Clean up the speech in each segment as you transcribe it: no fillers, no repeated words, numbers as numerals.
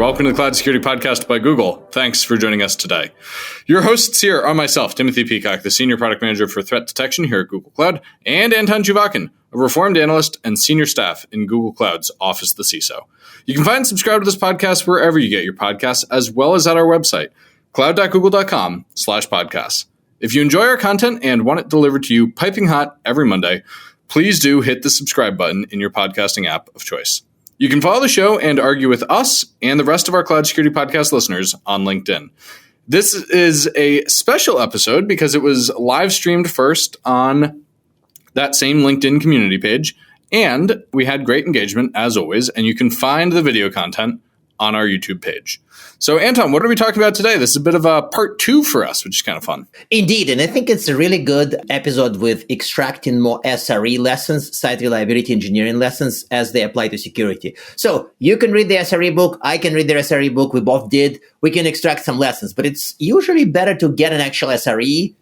Welcome to the Cloud Security Podcast by Google. Thanks for joining us today. Your hosts here are myself, Timothy Peacock, the Senior Product Manager for Threat Detection here at Google Cloud, and Anton Chuvakin, a reformed analyst and senior staff in Google Cloud's Office of the CISO. You can find and subscribe to this podcast wherever you get your podcasts, as well as at our website, cloud.google.com/podcasts. If you enjoy our content and want it delivered to you piping hot every Monday, please do hit the subscribe button in your podcasting app of choice. You can follow the show and argue with us and the rest of our Cloud Security Podcast listeners on LinkedIn. This is a special episode because it was live streamed first on that same LinkedIn community page, and we had great engagement as always, and you can find the video content on our YouTube page. So, Anton, what are we talking about today? This is a bit of a part 2 for us, which is kind of fun. Indeed, and I think it's a really good episode with extracting more SRE lessons, site reliability engineering lessons, as they apply to security. So you can read the SRE book, I can read the SRE book, we both did. We can extract some lessons, but it's usually better to get an actual SRE,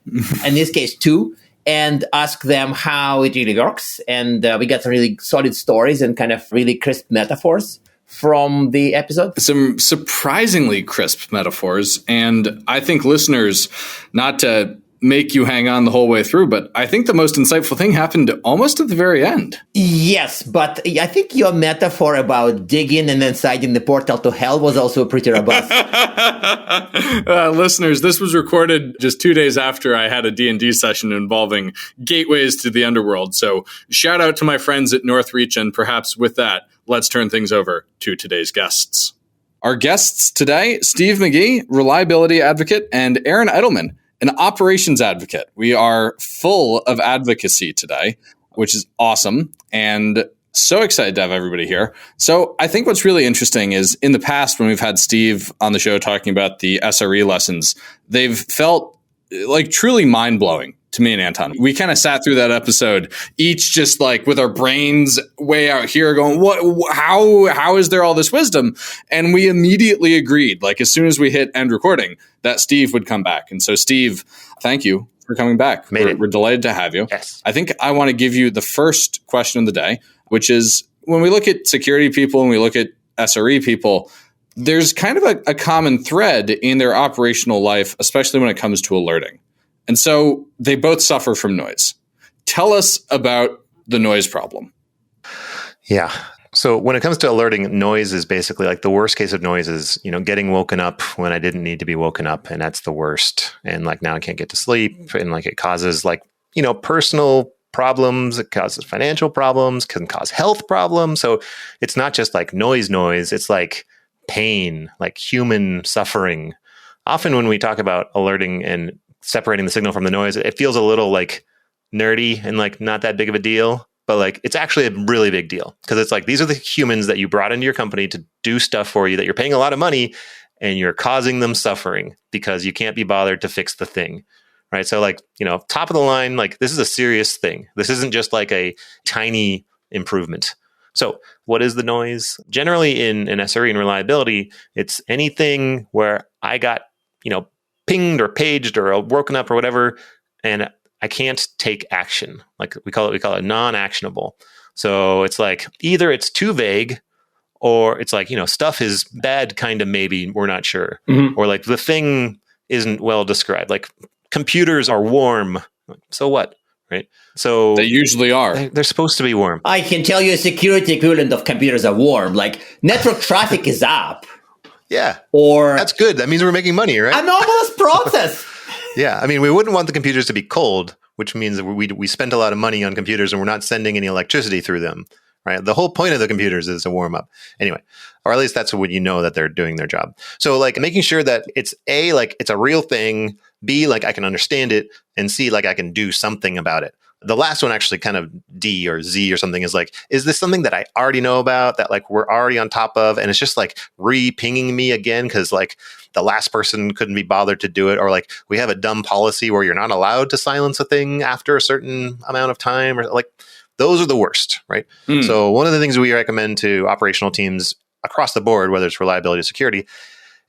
in this case 2, and ask them how it really works. And we got some really solid stories and kind of really crisp metaphors from the episode. Some surprisingly crisp metaphors. And I think listeners, not to make you hang on the whole way through, but I think the most insightful thing happened almost at the very end. Yes, but I think your metaphor about digging and then citing the portal to hell was also pretty robust. Listeners, this was recorded just 2 days after I had a D&D session involving gateways to the underworld. So shout out to my friends at Northreach, and perhaps with that, let's turn things over to today's guests. Our guests today, Steve McGee, reliability advocate, and Aaron Edelman, an operations advocate. We are full of advocacy today, which is awesome, and so excited to have everybody here. So I think what's really interesting is in the past, when we've had Steve on the show talking about the SRE lessons, they've felt like truly mind-blowing to me and Anton. We kind of sat through that episode, each just like with our brains way out here going, how is there all this wisdom? And we immediately agreed, like as soon as we hit end recording, that Steve would come back. And so Steve, thank you for coming back. We're delighted to have you. Yes. I think I want to give you the first question of the day, which is when we look at security people and we look at SRE people, there's kind of a common thread in their operational life, especially when it comes to alerting. And so they both suffer from noise. Tell us about the noise problem. Yeah. So when it comes to alerting, noise is basically like the worst case of noise is, getting woken up when I didn't need to be woken up. And that's the worst. And like now I can't get to sleep. And like it causes personal problems. It causes financial problems, can cause health problems. So it's not just like noise. It's like pain, like human suffering. Often when we talk about alerting and separating the signal from the noise, it feels a little like nerdy and like not that big of a deal, but like it's actually a really big deal because it's like these are the humans that you brought into your company to do stuff for you that you're paying a lot of money and you're causing them suffering because you can't be bothered to fix the thing, right? So like, top of the line, like this is a serious thing. This isn't just like a tiny improvement. So what is the noise? Generally in SRE and reliability, it's anything where I got, pinged or paged or woken up or whatever, and I can't take action. Like we call it non-actionable. So it's like either it's too vague or it's like, stuff is bad, kind of, maybe, we're not sure. Mm-hmm. Or like the thing isn't well described. Like computers are warm. So what? Right? So they usually are. They're supposed to be warm. I can tell you a security equivalent of computers are warm. Like network traffic is up. Yeah. Or that's good. That means we're making money, right? Anomalous process. Yeah. I mean, we wouldn't want the computers to be cold, which means that we spend a lot of money on computers and we're not sending any electricity through them, right? The whole point of the computers is to warm up. Anyway, or at least that's when that they're doing their job. So like making sure that it's A, like it's a real thing, B, like I can understand it, and C, like I can do something about it. The last one actually kind of D or Z or something is like, is this something that I already know about that like we're already on top of? And it's just like re-pinging me again because like the last person couldn't be bothered to do it. Or like we have a dumb policy where you're not allowed to silence a thing after a certain amount of time, or like those are the worst, right? Mm. So one of the things we recommend to operational teams across the board, whether it's reliability or security,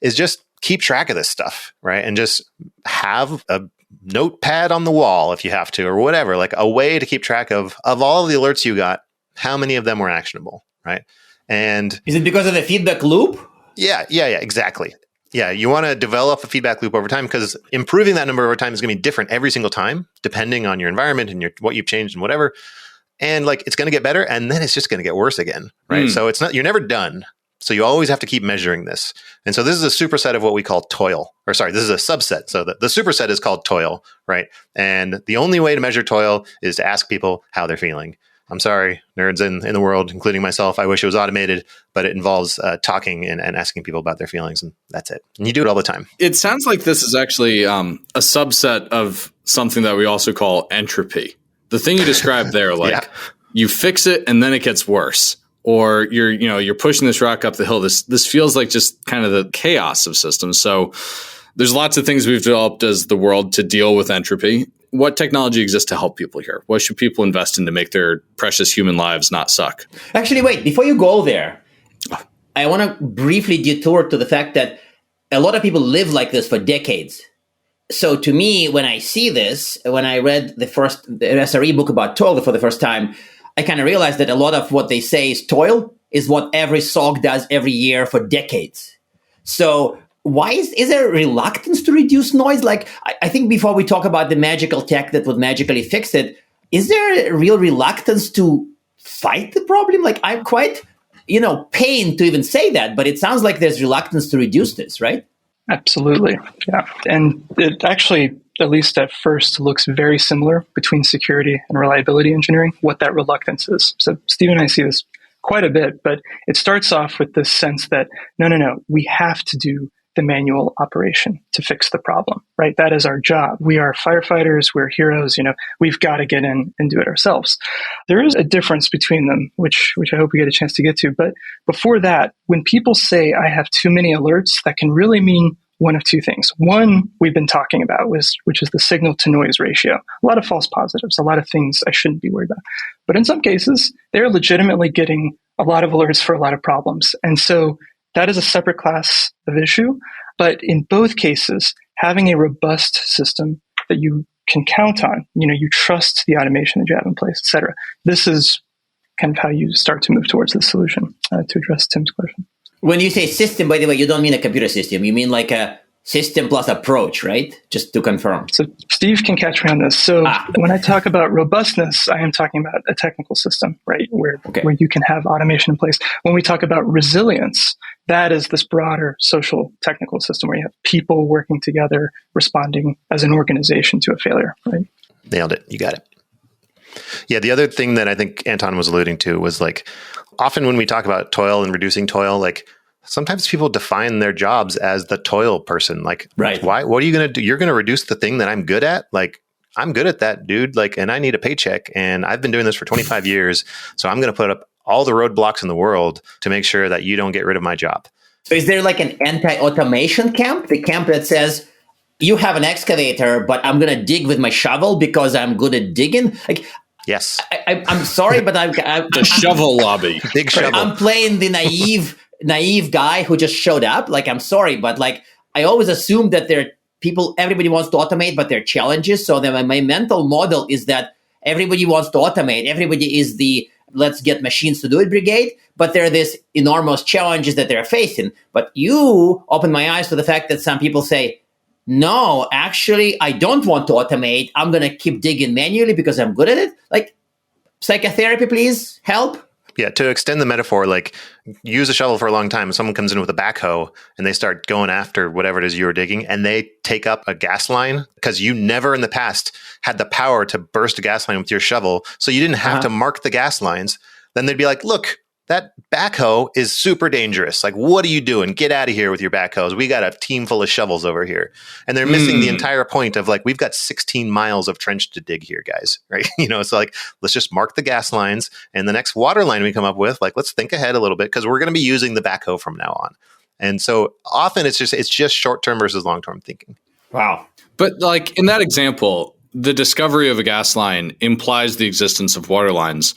is just keep track of this stuff, right? And just have a notepad on the wall if you have to, or whatever, like a way to keep track of all of the alerts you got, how many of them were actionable, right? And is it because of the feedback loop? Yeah, exactly. Yeah, you want to develop a feedback loop over time because improving that number over time is going to be different every single time, depending on your environment and what you've changed and whatever. And like it's going to get better, and then it's just going to get worse again, right? So you're never done. So you always have to keep measuring this. And so this is a superset of what we call toil. Or sorry, this is a subset. So the superset is called toil, right? And the only way to measure toil is to ask people how they're feeling. I'm sorry, nerds in the world, including myself. I wish it was automated, but it involves talking and asking people about their feelings, and that's it. And you do it all the time. It sounds like this is actually a subset of something that we also call entropy. The thing you described there, like you fix it and then it gets worse, or you're pushing this rock up the hill. This feels like just kind of the chaos of systems. So there's lots of things we've developed as the world to deal with entropy. What technology exists to help people here? What should people invest in to make their precious human lives not suck? Actually, wait, before you go there, I want to briefly detour to the fact that a lot of people live like this for decades. So to me, when I see this, when I read the SRE book about toil for the first time, I kind of realized that a lot of what they say is toil is what every SOC does every year for decades. So why is there a reluctance to reduce noise? Like, I think before we talk about the magical tech that would magically fix it, is there a real reluctance to fight the problem? Like, I'm quite, pained to even say that, but it sounds like there's reluctance to reduce this, right? Absolutely. Yeah. And it actually, at least at first, looks very similar between security and reliability engineering, what that reluctance is. So Steve and I see this quite a bit, but it starts off with this sense that, no, we have to do the manual operation to fix the problem, right? That is our job. We are firefighters. We're heroes. We've got to get in and do it ourselves. There is a difference between them, which I hope we get a chance to get to. But before that, when people say I have too many alerts, that can really mean one of two things. One, we've been talking about, which is the signal to noise ratio. A lot of false positives, a lot of things I shouldn't be worried about. But in some cases, they're legitimately getting a lot of alerts for a lot of problems. And so that is a separate class of issue. But in both cases, having a robust system that you can count on, you trust the automation that you have in place, et cetera. This is kind of how you start to move towards the solution to address Tim's question. When you say system, by the way, you don't mean a computer system. You mean like a system plus approach, right? Just to confirm. So Steve can catch me on this. So when I talk about robustness, I am talking about a technical system, right? Where you can have automation in place. When we talk about resilience, that is this broader social technical system where you have people working together, responding as an organization to a failure, right? Nailed it. You got it. Yeah, the other thing that I think Anton was alluding to was like, often when we talk about toil and reducing toil, like sometimes people define their jobs as the toil person. Like, right. Why? What are you going to do? You're going to reduce the thing that I'm good at? Like, I'm good at that, dude. Like, and I need a paycheck, and I've been doing this for 25 years. So I'm going to put up all the roadblocks in the world to make sure that you don't get rid of my job. So is there like an anti-automation camp? The camp that says, you have an excavator, but I'm going to dig with my shovel because I'm good at digging? Like, yes. I'm sorry, but the shovel lobby. Big shovel. I'm playing the naive guy who just showed up. Like, I'm sorry, but like, I always assume that everybody wants to automate, but there are challenges. So then my mental model is that everybody wants to automate. Everybody is the let's get machines to do it brigade, but there are these enormous challenges that they're facing. But you open my eyes to the fact that some people say, no, actually, I don't want to automate. I'm going to keep digging manually because I'm good at it. Like, psychotherapy, please, help. Yeah, to extend the metaphor, like use a shovel for a long time. Someone comes in with a backhoe and they start going after whatever it is you were digging, and they take up a gas line because you never in the past had the power to burst a gas line with your shovel. So you didn't have to mark the gas lines. Then they'd be like, look, that backhoe is super dangerous. Like, what are you doing? Get out of here with your backhoes. We got a team full of shovels over here. And they're missing the entire point of like, we've got 16 miles of trench to dig here, guys. Right? So like, let's just mark the gas lines, and the next water line we come up with, like, let's think ahead a little bit because we're going to be using the backhoe from now on. And so often it's just short-term versus long-term thinking. Wow. But like in that example, the discovery of a gas line implies the existence of water lines.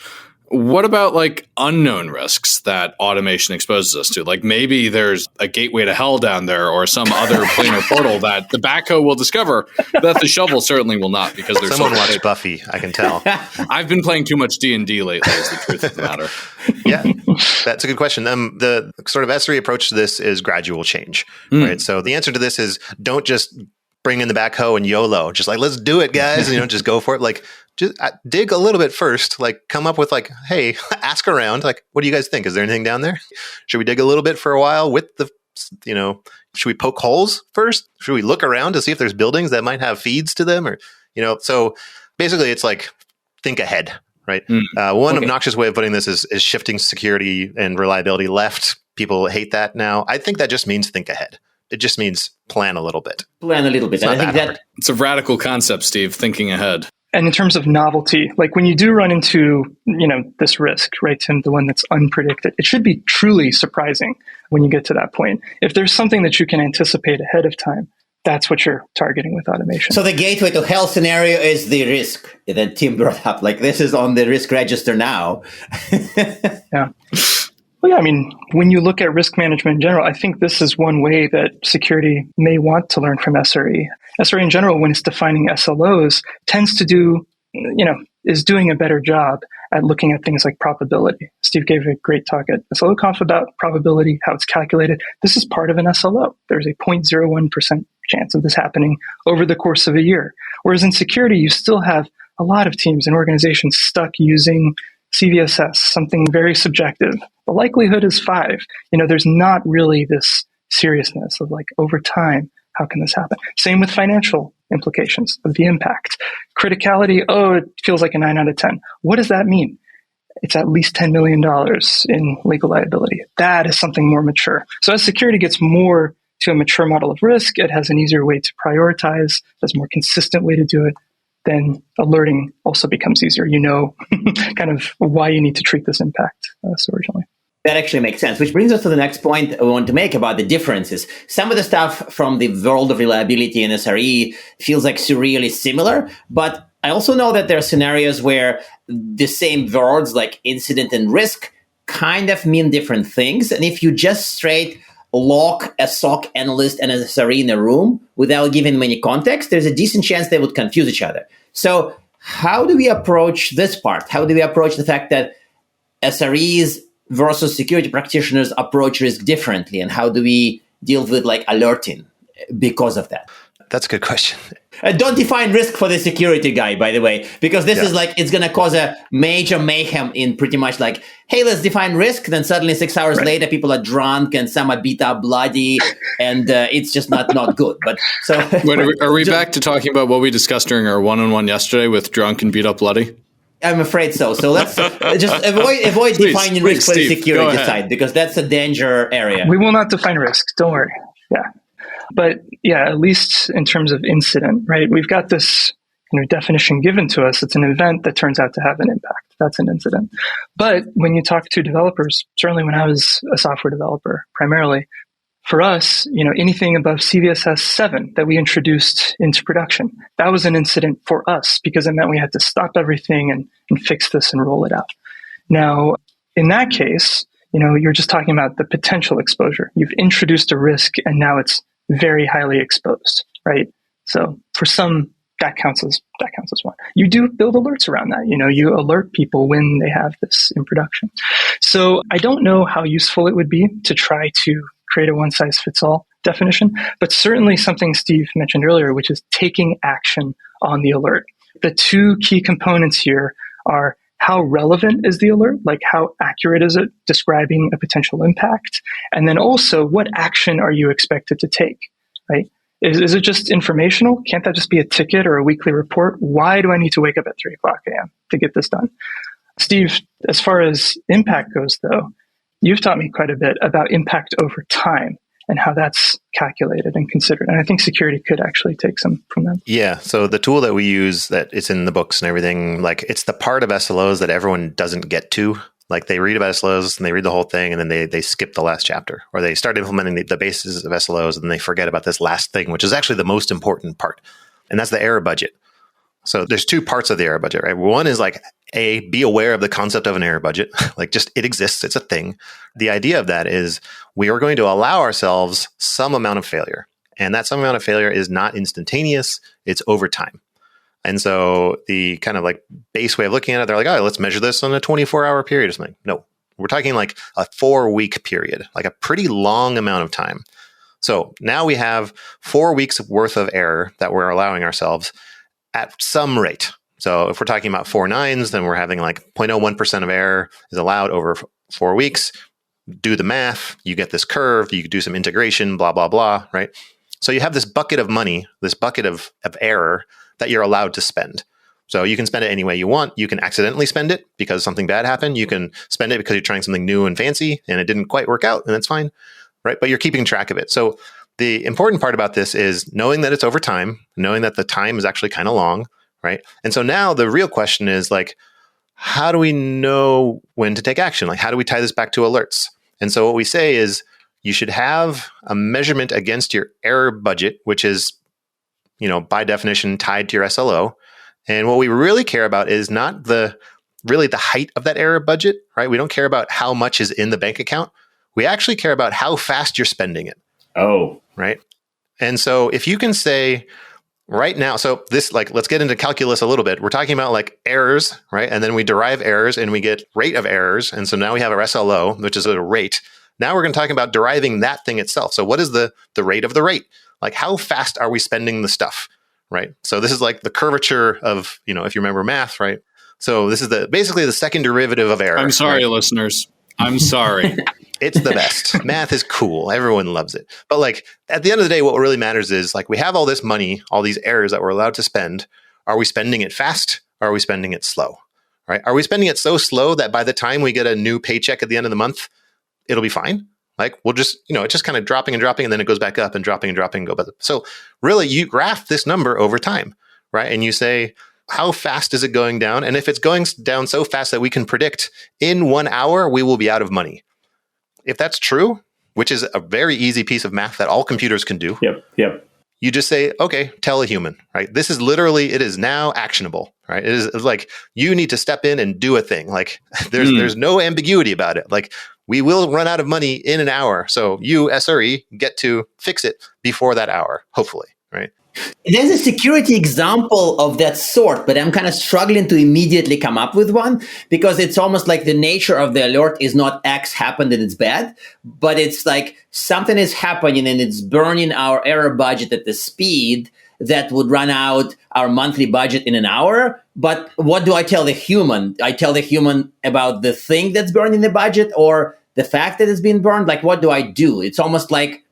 What about like unknown risks that automation exposes us to? Like maybe there's a gateway to hell down there or some other planar portal that the backhoe will discover that the shovel certainly will not, because there's someone watched Buffy, I can tell. I've been playing too much D&D lately is the truth of the matter. Yeah, that's a good question. The sort of SRE approach to this is gradual change, right? So the answer to this is don't just bring in the backhoe and YOLO, just like, let's do it, guys. Just go for it. Like, just dig a little bit first, like come up with like, hey, ask around. Like, what do you guys think? Is there anything down there? Should we dig a little bit for a while with the, should we poke holes first? Should we look around to see if there's buildings that might have feeds to them? Or, so basically it's like, think ahead, right? One obnoxious way of putting this is shifting security and reliability left. People hate that now. I think that just means think ahead. It just means plan a little bit. Plan a little bit. And I think it's a radical concept, Steve, thinking ahead. And in terms of novelty, like when you do run into, this risk, right, Tim, the one that's unpredicted, it should be truly surprising when you get to that point. If there's something that you can anticipate ahead of time, that's what you're targeting with automation. So the gateway to hell scenario is the risk that Tim brought up. Like this is on the risk register now. Yeah. Well, yeah, I mean, when you look at risk management in general, I think this is one way that security may want to learn from SRE. SRE in general, when it's defining SLOs, tends to do, is doing a better job at looking at things like probability. Steve gave a great talk at SLOconf about probability, how it's calculated. This is part of an SLO. There's a 0.01% chance of this happening over the course of a year. Whereas in security, you still have a lot of teams and organizations stuck using CVSS, something very subjective. The likelihood is 5. There's not really this seriousness of like over time, how can this happen? Same with financial implications of the impact. Criticality, it feels like a 9 out of 10. What does that mean? It's at least $10 million in legal liability. That is something more mature. So as security gets more to a mature model of risk, it has an easier way to prioritize, has a more consistent way to do it. Then alerting also becomes easier. Kind of why you need to treat this impact so urgently. That actually makes sense, which brings us to the next point I want to make about the differences. Some of the stuff from the world of reliability and SRE feels like surreally similar, but I also know that there are scenarios where the same words like incident and risk kind of mean different things. And if you just straight lock a SOC analyst and an SRE in a room without giving them any context, there's a decent chance they would confuse each other. So how do we approach this part? How do we approach the fact that SREs versus security practitioners approach risk differently? And how do we deal with like alerting because of that? That's a good question. Don't define risk for the security guy, by the way, because this is like, it's going to cause a major mayhem in pretty much like, hey, let's define risk. Then suddenly 6 hours later, people are drunk and some are beat up bloody and it's just not good. But so wait, are we back to talking about what we discussed during our one-on-one yesterday with drunk and beat up bloody? I'm afraid so. So let's just avoid defining risk for the security side, because that's a danger area. We will not define risk. Don't worry. Yeah. But yeah, at least in terms of incident, right? We've got this definition given to us. It's an event that turns out to have an impact. That's an incident. But when you talk to developers, certainly when I was a software developer, primarily, for us, anything above CVSS 7 that we introduced into production, that was an incident for us because it meant we had to stop everything and fix this and roll it out. Now, in that case, you're just talking about the potential exposure. You've introduced a risk and now it's very highly exposed, right? So for some, that counts as one. You do build alerts around that. You alert people when they have this in production. So I don't know how useful it would be to try to create a one-size-fits-all definition, but certainly something Steve mentioned earlier, which is taking action on the alert. The two key components here are how relevant is the alert? Like how accurate is it describing a potential impact? And then also what action are you expected to take, right? Is it just informational? Can't that just be a ticket or a weekly report? Why do I need to wake up at 3 o'clock a.m. to get this done? Steve, as far as impact goes though, you've taught me quite a bit about impact over time and how that's calculated and considered. And I think security could actually take some from that. Yeah. So the tool that we use, that it's in the books and everything, like it's the part of SLOs that everyone doesn't get to. Like they read about SLOs and they read the whole thing and then they skip the last chapter, or they start implementing the basis of SLOs and they forget about this last thing, which is actually the most important part. And that's the error budget. So there's two parts of the error budget, right? One is like, be aware of the concept of an error budget. Like just it exists, it's a thing. The idea of that is we are going to allow ourselves some amount of failure. And that some amount of failure is not instantaneous, it's over time. And so the kind of like base way of looking at it, they're like, oh, let's measure this on a 24-hour period or something. No, we're talking like a 4-week period, like a pretty long amount of time. So now we have 4 weeks worth of error that we're allowing ourselves at some rate. So if we're talking about 4 nines, then we're having like 0.01% of error is allowed over 4 weeks. Do the math, you get this curve, you could do some integration, blah, blah, blah, right? So you have this bucket of money, this bucket of error that you're allowed to spend. So you can spend it any way you want. You can accidentally spend it because something bad happened. You can spend it because you're trying something new and fancy and it didn't quite work out, and that's fine, right? But you're keeping track of it. So the important part about this is knowing that it's over time, knowing that the time is actually kind of long, right? And so now the real question is like, how do we know when to take action? Like, how do we tie this back to alerts? And so what we say is you should have a measurement against your error budget, which is, by definition, tied to your SLO. And what we really care about is not really the height of that error budget, right? We don't care about how much is in the bank account. We actually care about how fast you're spending it. Oh. Right. And so if you can say right now, so this, like, let's get into calculus a little bit. We're talking about like errors, right? And then we derive errors and we get rate of errors. And so now we have our SLO, which is a rate. Now we're going to talk about deriving that thing itself. So what is the rate of the rate? Like, how fast are we spending the stuff, right? So this is like the curvature of, if you remember math, right? So this is basically the second derivative of error. I'm sorry, right? Listeners. I'm sorry. It's the best. Math is cool. Everyone loves it. But like at the end of the day, what really matters is like we have all this money, all these errors that we're allowed to spend. Are we spending it fast? Or are we spending it slow? Right? Are we spending it so slow that by the time we get a new paycheck at the end of the month, it'll be fine? Like we'll just, it's just kind of dropping and dropping, and then it goes back up and dropping and dropping and go back up. So really you graph this number over time, right? And you say, how fast is it going down? And if it's going down so fast that we can predict in 1 hour, we will be out of money. If that's true, which is a very easy piece of math that all computers can do. Yep. You just say, okay, tell a human, right? This is literally, it is now actionable, right? It is like, you need to step in and do a thing. Like there's no ambiguity about it. Like we will run out of money in an hour. So you, SRE, get to fix it before that hour, hopefully, right? There's a security example of that sort, but I'm kind of struggling to immediately come up with one because it's almost like the nature of the alert is not X happened and it's bad, but it's like something is happening and it's burning our error budget at the speed that would run out our monthly budget in an hour. But what do I tell the human? I tell the human about the thing that's burning the budget or the fact that it's been burned? Like, what do I do? It's almost like,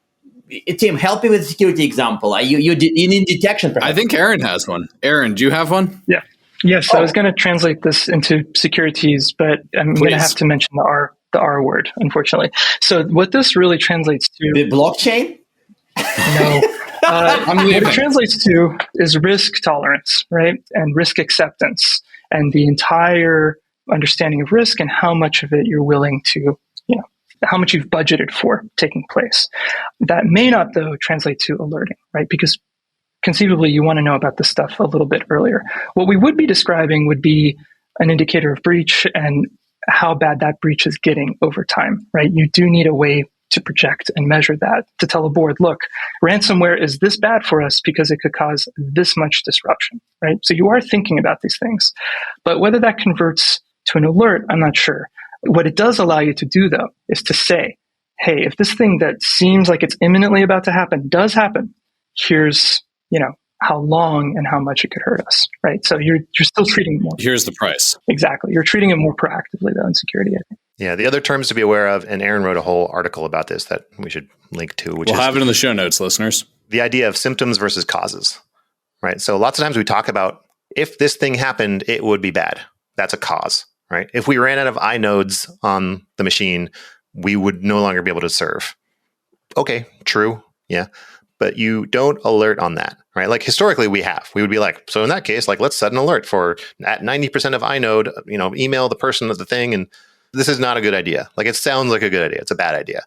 Tim, help me with a security example. You need detection, perhaps. I think Aaron has one. Aaron, do you have one? Yeah. Yes, I was going to translate this into securities, but I'm going to have to mention the R word, unfortunately. So what this really translates to... The blockchain? No. What it translates to is risk tolerance, right? And risk acceptance, and the entire understanding of risk and how much of it you're willing to, how much you've budgeted for taking place. That may not, though, translate to alerting, right? Because conceivably, you want to know about this stuff a little bit earlier. What we would be describing would be an indicator of breach and how bad that breach is getting over time, right? You do need a way to project and measure that, to tell a board, look, ransomware is this bad for us because it could cause this much disruption, right? So you are thinking about these things. But whether that converts to an alert, I'm not sure. What it does allow you to do, though, is to say, hey, if this thing that seems like it's imminently about to happen does happen, here's, how long and how much it could hurt us, right? So you're still treating it more. Here's the price. Exactly. You're treating it more proactively, though, in security, I think. Yeah, the other terms to be aware of, and Aaron wrote a whole article about this that we should link to, which we'll have it in the show notes, listeners. The idea of symptoms versus causes, right? So lots of times we talk about if this thing happened, it would be bad. That's a cause, right? If we ran out of inodes on the machine, we would no longer be able to serve. Okay, true, yeah. But you don't alert on that, right? Like historically we would be like, so in that case, like let's set an alert for at 90% of inode, email the person of the thing. And this is not a good idea. Like it sounds like a good idea. It's a bad idea,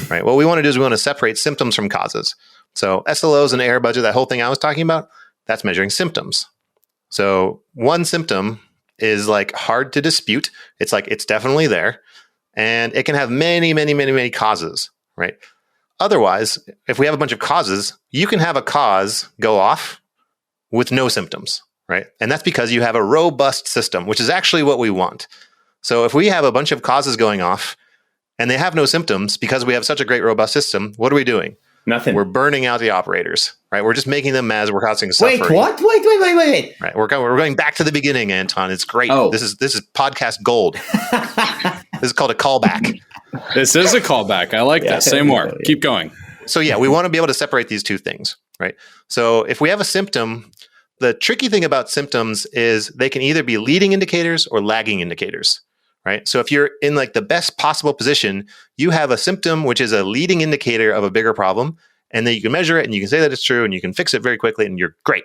right? What we want to do is we want to separate symptoms from causes. So SLOs and error budget, that whole thing I was talking about, that's measuring symptoms. So one symptom is like hard to dispute. It's like, it's definitely there. And it can have many, many, many, many causes, right? Otherwise, if we have a bunch of causes, you can have a cause go off with no symptoms, right? And that's because you have a robust system, which is actually what we want. So if we have a bunch of causes going off and they have no symptoms because we have such a great robust system, what are we doing? Nothing. We're burning out the operators, right? We're just making them mad as we're causing suffering. Wait, what? Wait. Right. We're going back to the beginning, Anton. It's great. Oh. This is podcast gold. This is called a callback. This is a callback. I like this. Say more. Keep going. So yeah, we want to be able to separate these two things, right? So if we have a symptom, the tricky thing about symptoms is they can either be leading indicators or lagging indicators, right? So if you're in like the best possible position, you have a symptom which is a leading indicator of a bigger problem, and then you can measure it and you can say that it's true and you can fix it very quickly and you're great.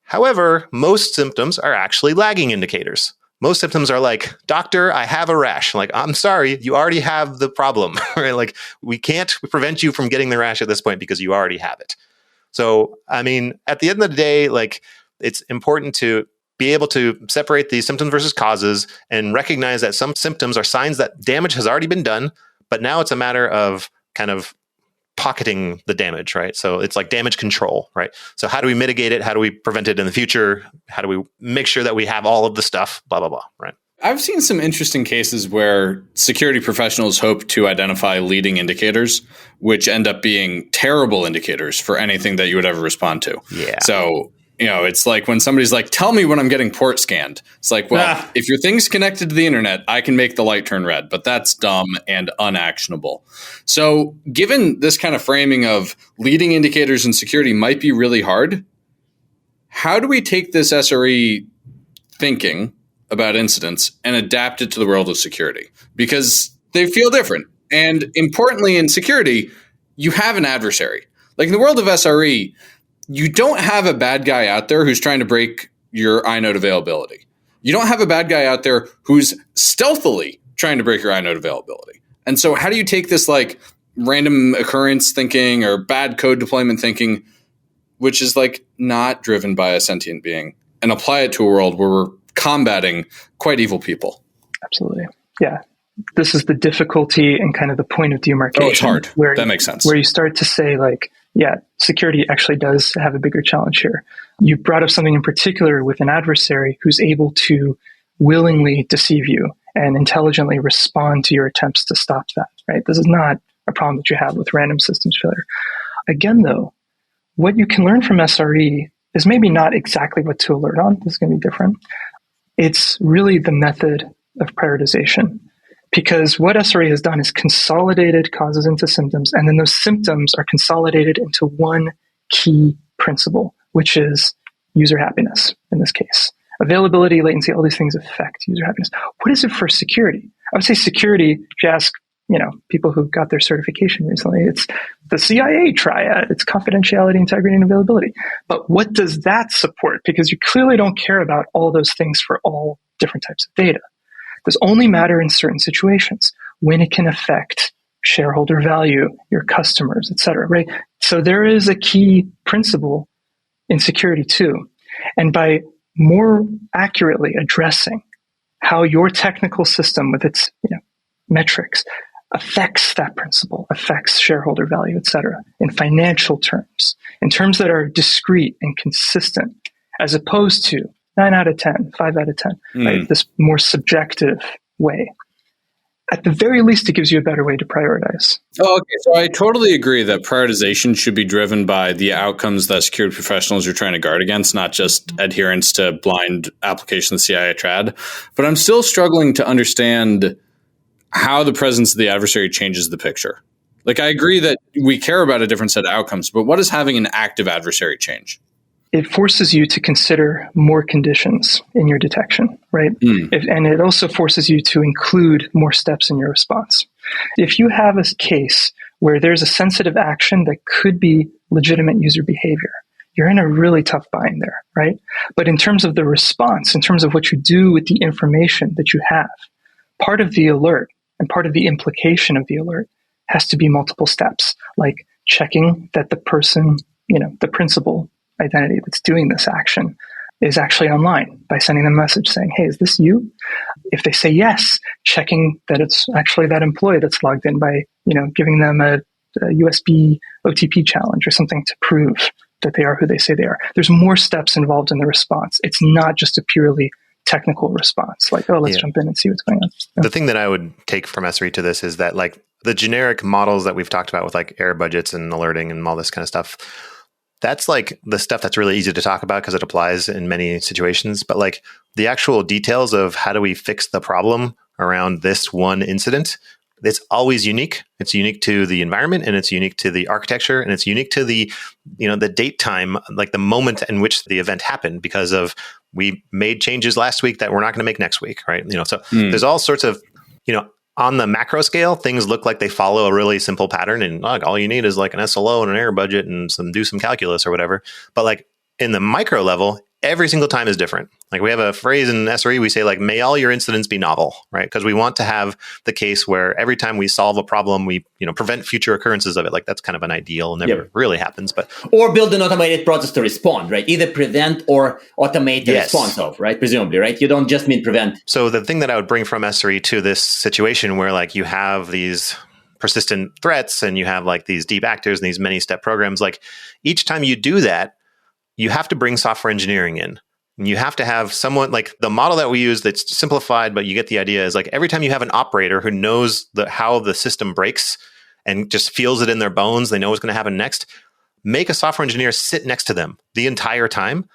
However, most symptoms are actually lagging indicators. Most symptoms are like, doctor, I have a rash. Like, I'm sorry, you already have the problem, right? Like, we can't prevent you from getting the rash at this point because you already have it. So, I mean, at the end of the day, like, it's important to be able to separate the symptoms versus causes and recognize that some symptoms are signs that damage has already been done, but now it's a matter of kind of pocketing the damage, right? So it's like damage control, right? So how do we mitigate it? How do we prevent it in the future? How do we make sure that we have all of the stuff, blah, blah, blah, right? I've seen some interesting cases where security professionals hope to identify leading indicators, which end up being terrible indicators for anything that you would ever respond to. Yeah. So, you know, it's like when somebody's like, tell me when I'm getting port scanned. It's like, well, if your thing's connected to the internet, I can make the light turn red, but that's dumb and unactionable. So given this kind of framing of leading indicators in security might be really hard, how do we take this SRE thinking about incidents and adapt it to the world of security? Because they feel different. And importantly, in security, you have an adversary. Like in the world of SRE, you don't have a bad guy out there who's trying to break your inode availability. You don't have a bad guy out there who's stealthily trying to break your inode availability. And so how do you take this like random occurrence thinking or bad code deployment thinking, which is like not driven by a sentient being, and apply it to a world where we're combating quite evil people? Absolutely. Yeah. This is the difficulty and kind of the point of demarcation. Oh, it's hard. That makes sense. Where you start to say like, yeah, security actually does have a bigger challenge here. You brought up something in particular with an adversary who's able to willingly deceive you and intelligently respond to your attempts to stop that, right? This is not a problem that you have with random systems failure. Again, though, what you can learn from SRE is maybe not exactly what to alert on. This is going to be different. It's really the method of prioritization. Because what SRE has done is consolidated causes into symptoms, and then those symptoms are consolidated into one key principle, which is user happiness in this case. Availability, latency, all these things affect user happiness. What is it for security? I would say security, if you ask, people who got their certification recently, it's the CIA triad, it's confidentiality, integrity, and availability. But what does that support? Because you clearly don't care about all those things for all different types of data. Those only matter in certain situations when it can affect shareholder value, your customers, et cetera, right? So there is a key principle in security too. And by more accurately addressing how your technical system with its metrics affects that principle, affects shareholder value, et cetera, in financial terms, in terms that are discrete and consistent, as opposed to 9 out of 10, 5 out of 10, right? This more subjective way. At the very least, it gives you a better way to prioritize. Oh, okay. So I totally agree that prioritization should be driven by the outcomes that security professionals are trying to guard against, not just adherence to blind application of the CIA triad. But I'm still struggling to understand how the presence of the adversary changes the picture. Like, I agree that we care about a different set of outcomes, but what does having an active adversary change? It forces you to consider more conditions in your detection, right? And it also forces you to include more steps in your response. If you have a case where there's a sensitive action that could be legitimate user behavior, you're in a really tough bind there, right? But in terms of the response, in terms of what you do with the information that you have, part of the alert and part of the implication of the alert has to be multiple steps, like checking that the person, the principal identity that's doing this action is actually online by sending them a message saying, hey, is this you? If they say yes, checking that it's actually that employee that's logged in by, giving them a USB OTP challenge or something to prove that they are who they say they are. There's more steps involved in the response. It's not just a purely technical response, like, oh, let's jump in and see what's going on. The thing that I would take from SRE to this is that like the generic models that we've talked about with like error budgets and alerting and all this kind of stuff, that's like the stuff that's really easy to talk about because it applies in many situations. But like the actual details of how do we fix the problem around this one incident, it's always unique. It's unique to the environment, and it's unique to the architecture, and it's unique to the, the date time, like the moment in which the event happened, because of we made changes last week that we're not going to make next week, right? So there's all sorts of, on the macro scale, things look like they follow a really simple pattern, and like all you need is like an SLO and an error budget and do some calculus or whatever. But like in the micro level, every single time is different. Like we have a phrase in SRE, we say like, may all your incidents be novel, right? Because we want to have the case where every time we solve a problem, we, prevent future occurrences of it. Like that's kind of an ideal, never really happens, but. Or build an automated process to respond, right? Either prevent or automate the response of, right? Presumably, right? You don't just mean prevent. So the thing that I would bring from SRE to this situation where like you have these persistent threats and you have like these deep actors and these many step programs, like each time you do that, you have to bring software engineering in. And you have to have someone like the model that we use that's simplified, but you get the idea is like every time you have an operator who knows how the system breaks and just feels it in their bones, they know what's going to happen next, make a software engineer sit next to them the entire time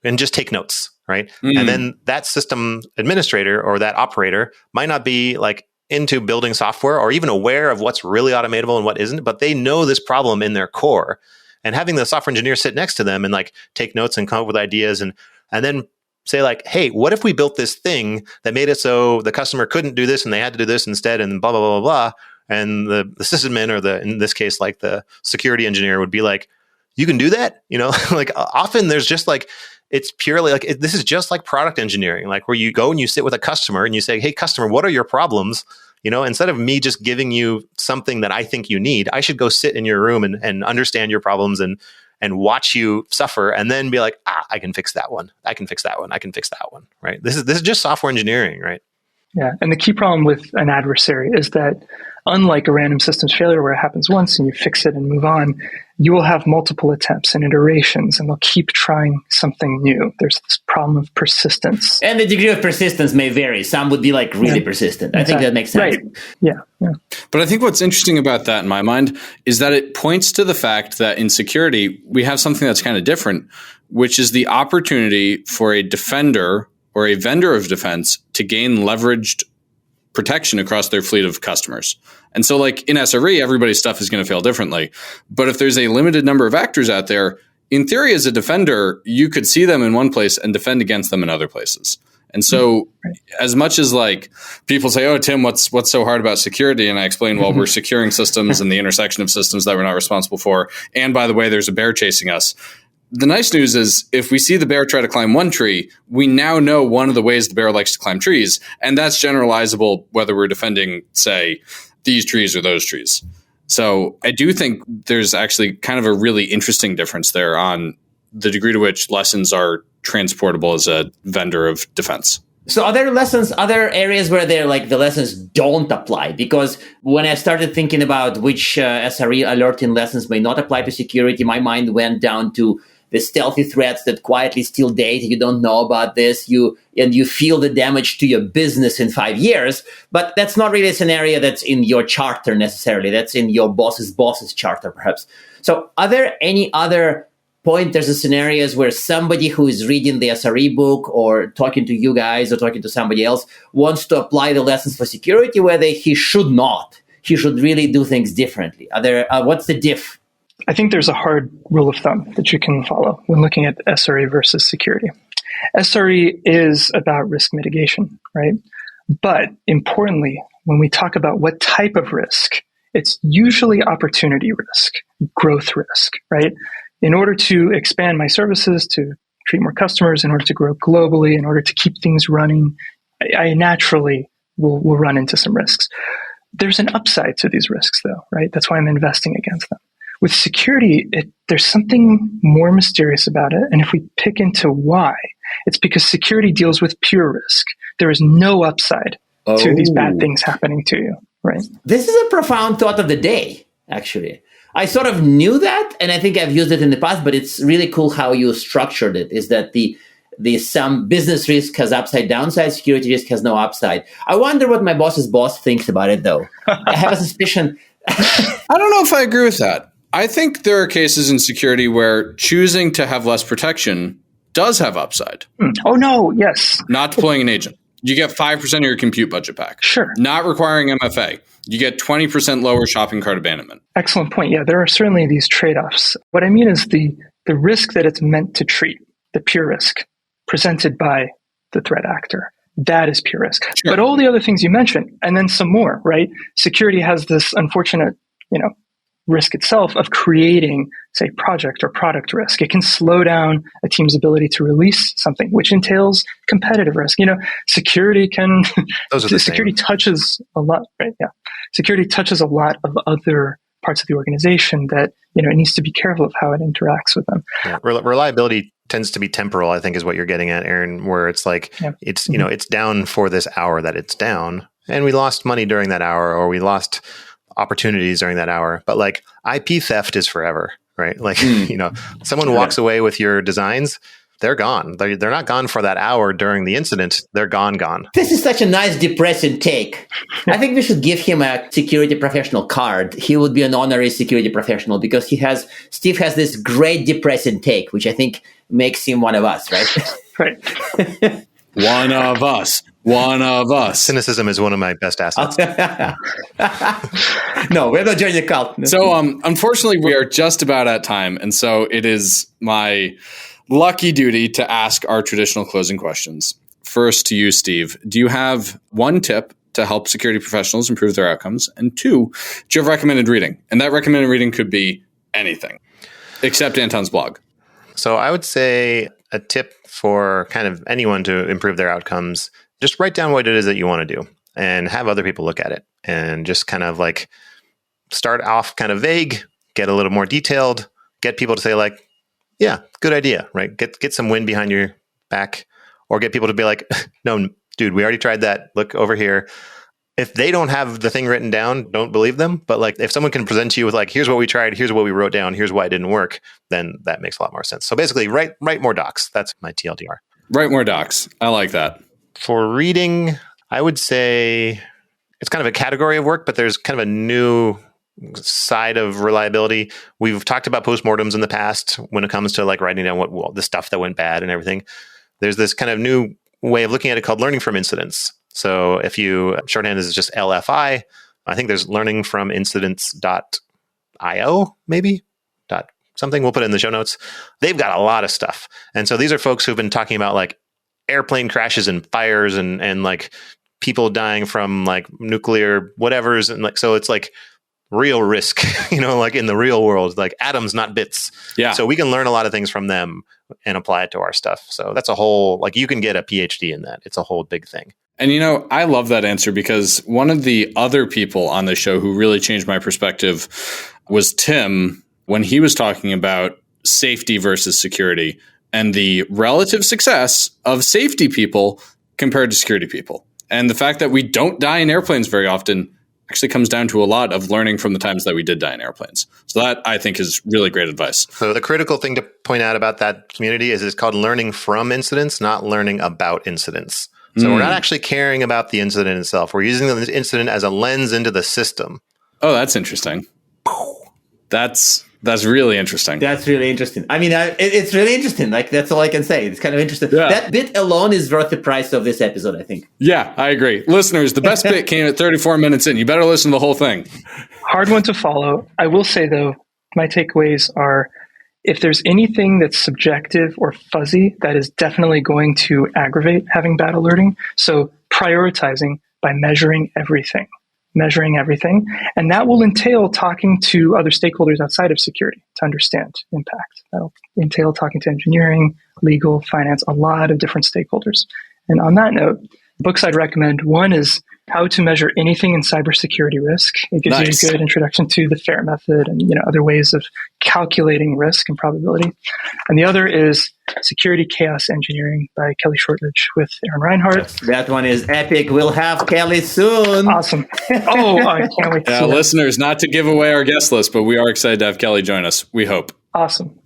and just take notes, right? And then that system administrator or that operator might not be like into building software or even aware of what's really automatable and what isn't, but they know this problem in their core. And having the software engineer sit next to them and like take notes and come up with ideas and then say like, hey, what if we built this thing that made it so the customer couldn't do this and they had to do this instead and blah, blah, blah, blah, blah. And the sysadmin or in this case, like the security engineer would be like, you can do that? Like often there's just like, it's purely like, this is just like product engineering, like where you go and you sit with a customer and you say, hey, customer, what are your problems? Instead of me just giving you something that I think you need, I should go sit in your room and understand your problems and watch you suffer and then be like, I can fix that one. I can fix that one. I can fix that one. Right. This is just software engineering, right? Yeah. And the key problem with an adversary is that unlike a random systems failure where it happens once and you fix it and move on, you will have multiple attempts and iterations and they'll keep trying something new. There's this problem of persistence. And the degree of persistence may vary. Some would be like really persistent. I think that makes sense. Right. Yeah. But I think what's interesting about that in my mind is that it points to the fact that in security, we have something that's kind of different, which is the opportunity for a defender or a vendor of defense to gain leveraged protection across their fleet of customers. And so like in SRE, everybody's stuff is going to fail differently. But if there's a limited number of actors out there, in theory, as a defender, you could see them in one place and defend against them in other places. And so as much as like people say, oh, Tim, what's so hard about security? And I explain, well, we're securing systems and the intersection of systems that we're not responsible for. And by the way, there's a bear chasing us. The nice news is if we see the bear try to climb one tree, we now know one of the ways the bear likes to climb trees. And that's generalizable whether we're defending, say, these trees or those trees. So I do think there's actually kind of a really interesting difference there on the degree to which lessons are transportable as a vendor of defense. So are there other areas where they're like the lessons don't apply? Because when I started thinking about which SRE alerting lessons may not apply to security, my mind went down to the stealthy threats that quietly steal data. You don't know about this. You feel the damage to your business in 5 years. But that's not really a scenario that's in your charter necessarily. That's in your boss's charter, perhaps. So are there any other pointers and scenarios where somebody who is reading the SRE book or talking to you guys or talking to somebody else wants to apply the lessons for security where he should not? He should really do things differently. What's the diff? I think there's a hard rule of thumb that you can follow when looking at SRE versus security. SRE is about risk mitigation, right? But importantly, when we talk about what type of risk, it's usually opportunity risk, growth risk, right? In order to expand my services, to treat more customers, in order to grow globally, in order to keep things running, I naturally will run into some risks. There's an upside to these risks, though, right? That's why I'm investing against them. With security, there's something more mysterious about it. And if we pick into why, It's because security deals with pure risk. There is no upside to these bad things happening to you, right? This is a profound thought of the day, actually. I sort of knew that, and I think I've used it in the past, but it's really cool how you structured it, is that the some business risk has upside downside, security risk has no upside. I wonder what my boss's boss thinks about it, though. I have a suspicion. I don't know if I agree with that. I think there are cases in security where choosing to have less protection does have upside. Oh, no, yes. Not deploying an agent. You get 5% of your compute budget back. Sure. Not requiring MFA. You get 20% lower shopping cart abandonment. Excellent point. Yeah, there are certainly these trade-offs. What I mean is the risk that it's meant to treat, the pure risk presented by the threat actor. That is pure risk. Sure. But all the other things you mentioned, and then some more, right? Security has this unfortunate, risk itself of creating, say, project or product risk. It can slow down a team's ability to release something, which entails competitive risk. Security can, security touches a lot, right? Yeah. Security touches a lot of other parts of the organization that, it needs to be careful of how it interacts with them. Yeah. Reliability tends to be temporal, I think is what you're getting at, Aaron, where it's like, it's, it's down for this hour that it's down, and we lost money during that hour, or we lost opportunities during that hour. But like IP theft is forever, right? Like, someone walks away with your designs, they're gone. They're not gone for that hour during the incident. They're gone. This is such a nice, depressing take. I think we should give him a security professional card. He would be an honorary security professional because Steve has this great depressing take, which I think makes him one of us, right? Right. One of us. One of us. Cynicism is one of my best assets. No, we're not joining the cult. So, unfortunately, we are just about at time. And so it is my lucky duty to ask our traditional closing questions. First to you, Steve. Do you have one tip to help security professionals improve their outcomes? And two, do you have recommended reading? And that recommended reading could be anything, except Anton's blog. So I would say a tip for kind of anyone to improve their outcomes, just write down what it is that you want to do and have other people look at it, and just kind of like start off kind of vague, get a little more detailed, get people to say like, yeah, good idea, right? Get some wind behind your back, or get people to be like, no, dude, we already tried that. Look over here. If they don't have the thing written down, don't believe them. But like, if someone can present to you with like, here's what we tried, here's what we wrote down, here's why it didn't work, then that makes a lot more sense. So basically, write more docs. That's my TLDR. Write more docs. I like that. For reading, I would say it's kind of a category of work, but there's kind of a new side of reliability. We've talked about postmortems in the past when it comes to like writing down the stuff that went bad and everything. There's this kind of new way of looking at it called learning from incidents. So if you shorthand is just LFI, I think there's learning from incidents.io, maybe something. We'll put it in the show notes. They've got a lot of stuff. And so these are folks who've been talking about like airplane crashes and fires and like people dying from like nuclear whatevers. And like, so it's like real risk, like in the real world, like atoms, not bits. Yeah. So we can learn a lot of things from them and apply it to our stuff. So that's a whole, like you can get a PhD in that. It's a whole big thing. And I love that answer because one of the other people on the show who really changed my perspective was Tim, when he was talking about safety versus security and the relative success of safety people compared to security people. And the fact that we don't die in airplanes very often actually comes down to a lot of learning from the times that we did die in airplanes. So that, I think, is really great advice. So the critical thing to point out about that community is it's called learning from incidents, not learning about incidents. So we're not actually caring about the incident itself. We're using the incident as a lens into the system. Oh, that's interesting. That's really interesting. That's really interesting. I mean, it's really interesting. Like, that's all I can say. It's kind of interesting. Yeah. That bit alone is worth the price of this episode, I think. Yeah, I agree. Listeners, the best bit came at 34 minutes in. You better listen to the whole thing. Hard one to follow. I will say, though, my takeaways are, if there's anything that's subjective or fuzzy, that is definitely going to aggravate having bad alerting. So prioritizing by measuring everything. And that will entail talking to other stakeholders outside of security to understand impact. That'll entail talking to engineering, legal, finance, a lot of different stakeholders. And on that note, books I'd recommend. One is How to Measure Anything in Cybersecurity Risk. It gives you a good introduction to the FAIR method and other ways of calculating risk and probability. And the other is Security Chaos Engineering by Kelly Shortridge with Aaron Reinhardt. That one is epic. We'll have Kelly soon. Awesome. Oh, I can't wait to see that. Listeners, not to give away our guest list, but we are excited to have Kelly join us. We hope. Awesome.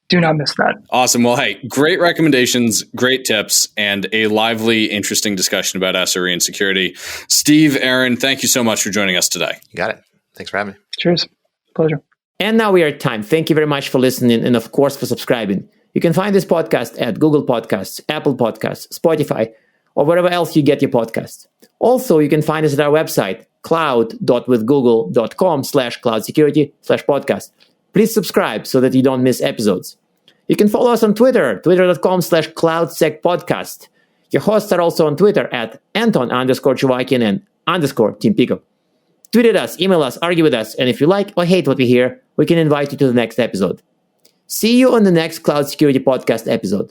Do not miss that. Awesome. Well, hey, great recommendations, great tips, and a lively, interesting discussion about SRE and security. Steve, Aaron, thank you so much for joining us today. You got it. Thanks for having me. Cheers. Pleasure. And now we are at time. Thank you very much for listening and, of course, for subscribing. You can find this podcast at Google Podcasts, Apple Podcasts, Spotify, or wherever else you get your podcasts. Also, you can find us at our website, cloud.withgoogle.com/cloudsecurity/podcast. Please subscribe so that you don't miss episodes. You can follow us on Twitter, twitter.com/cloudsecpodcast. Your hosts are also on Twitter at Anton_Chuvakian and _Team Pico. Tweet at us, email us, argue with us, and if you like or hate what we hear, we can invite you to the next episode. See you on the next Cloud Security Podcast episode.